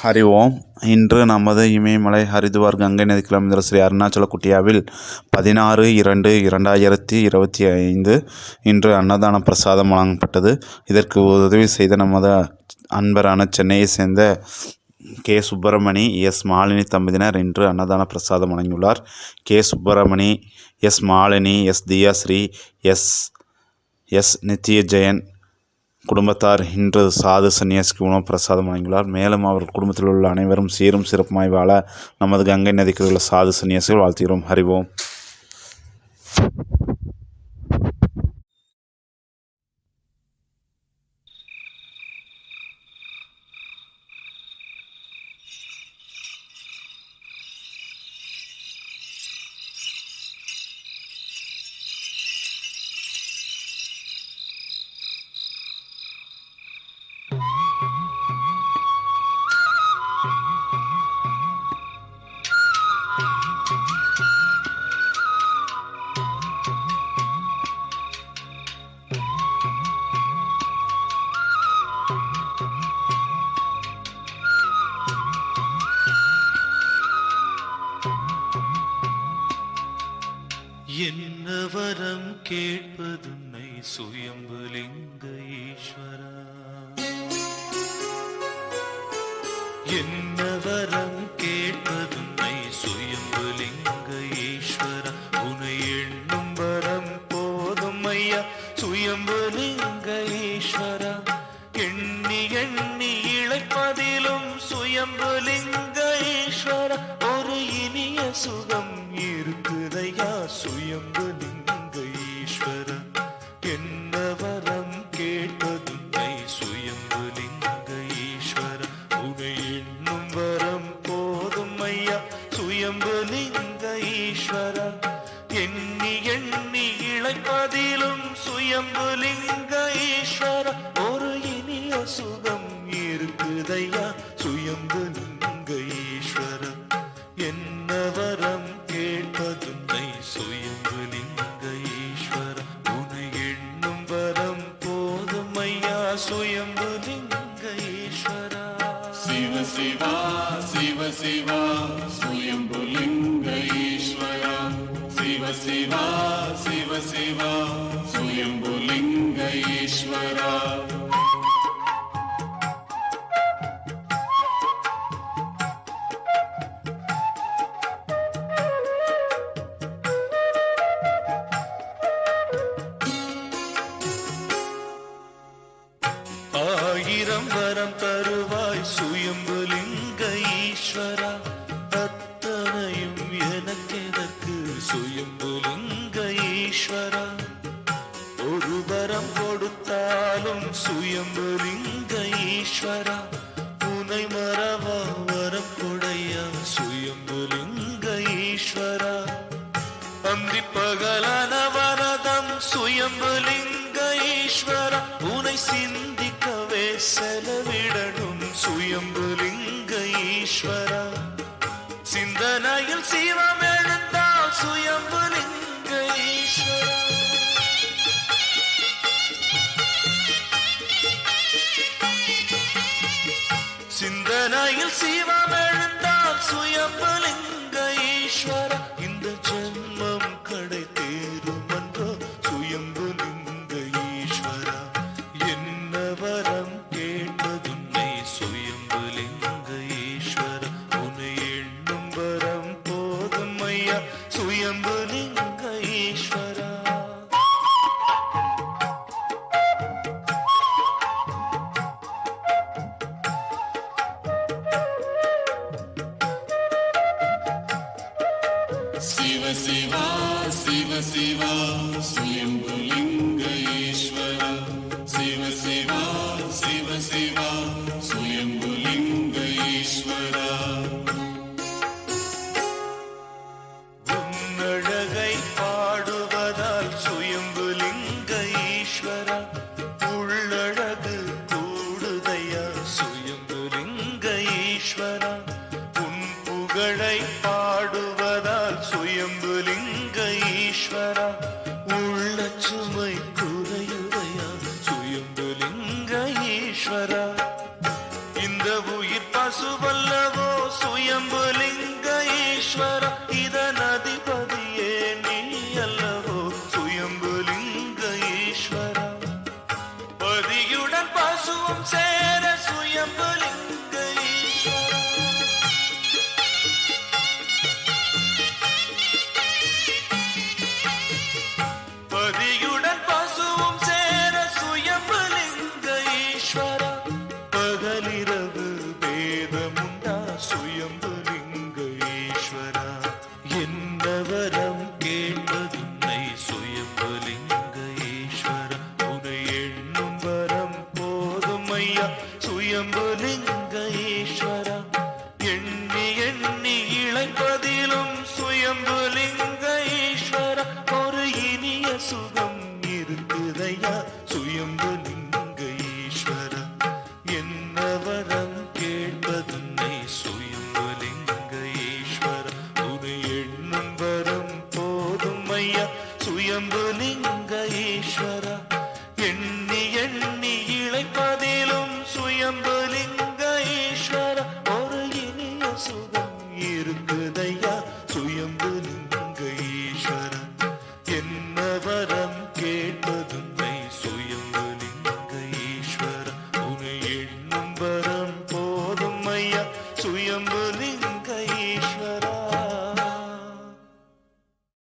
ஹரி ஓம். இன்று நமது இமயமலை ஹரித்வார் கங்கை நதி கிளம்பிய ஸ்ரீ அருணாச்சல குட்டியாவில் 16/2/2025 இன்று அன்னதான பிரசாதம் வழங்கப்பட்டது. இதற்கு உதவி செய்த நமது அன்பரான சென்னையை சேர்ந்த கே. சுப்பிரமணி, எஸ். மாலினி தம்பதியினர் இன்று அன்னதான பிரசாதம் வழங்கியுள்ளார். K. Subramani, S. Malini, S. Thiyasri, S. Nithyajeyan குடும்பத்தார் இன்று சாது சன்னியாசிக்கு உணவு பிரசாதம் வழங்கியுள்ளார். மேலும் அவர்கள் குடும்பத்தில் உள்ள அனைவரும் சீரும் சிறப்புமாய் வாழ நமது கங்கை நதிக்கு உள்ள சாது சன்னியாசிகள் வாழ்த்துகிறோம். ஹரி ஓம். என்ன வரம் கேட்பதுன்னை சுயம்புலிங்க ஈஸ்வரா, என்ன வரம் கேட்பதுன்னை சுயம்புலிங்க ஈஸ்வரா, உனை எண்ணும் வரம் போதும் ஐயா சுயம்புலிங்க ஈஸ்வரா, எண்ணி எண்ணி இழைப்பதிலும் சுயம்புலிங்க ஈஸ்வரா, ஒரு இனிய சுகம் இருக்குதையா சுயம்புலிங்க ஈஸ்வரா, என்ன வரம் கேட்பதுன்னை சுயம்புலிங்க ஈஸ்வரா, உனை எண்ணும் வரம் போதும் ஐயா சுயம்புலிங்க ஈஸ்வரா, எண்ணி எண்ணி இழைப்பதிலும் சுயம்புலிங்க ஈஸ்வரா, ஒரு இனிய சுகம் இருக்குதையா சுயம்புலிங்க ஈஸ்வரா, என்ன வரம் கேட்பதுன்னை சுயம்புலிங்க ஈஸ்வரா, உனை எண்ணும் வரம் போதும் ஐயா சுயம்புலிங்க ஈஸ்வரா. சிவ சிவா சிவ சிவா சுயம்புலிங்க ஈஸ்வரா, சிவ சிவா சிவ சிவா சுயம்புலிங்க ஈஸ்வரா. ஆயிரம் வரம் தருவாய் சுயம்புலிங்க ஈஸ்வரா, அத்தனையும் எனக்கெதற்கு சுயம்புலிங்க ஈஸ்வரா, ஒரு வரம் கொடுத்தாலும் சுயம்புலிங்க ஈஸ்வரா, உனை மறவா வரம் கொடையா சுயம்புலிங்க ஈஸ்வரா, அந்தி பகலான வரதம் சுயம்புலிங்க ஈஸ்வரா, உனை சிந்திக்கவே செலவிடணும் சுயம்புலிங்க ஈஸ்வரா, சிந்தனையில் சிவம் எழுந்தால் சுயம்புலிங்க ஈஸ்வரா, சிந்தனையில் சிவம் எழுந்தால் சுயம்புலிங்க ஈஸ்வரா, இந்த ஜென்மம் கடை தேரும் என்றோ சுயம்புலிங்க ஈஸ்வரா, என்ன வரம் கேட்பதுன்னை சுயம்புலிங்க ஈஸ்வரா, உன்னை எண்ணும் வரம் போதும் ஐயா சுயம்புலிங்க ஈஸ்வரா. சிவ சிவா சிவ சிவா சுயம்புலிங்க ஈஸ்வரா, சிவ சிவா சிவ சிவா சுயம்புலிங்க ஈஸ்வரா. உன்னழகை பாடுவதால் சுயம்புலிங்க ஈஸ்வரா, உள்ளழகு கூடுதையா சுயம்புலிங்க ஈஸ்வரா, உன் புகழை பாடுவதால் சுயம்புலிங்க ஈஸ்வரா, உள்ள சுமை குறையுதையா சுயம்புலிங்க ஈஸ்வரா, இந்த உயிர் ವಾಸುವಲ್ಲವೋ ಸ್ವಯಂಭುಲಿಂಗ ಈಶ್ವರ ಇದನಧಿಪತಿ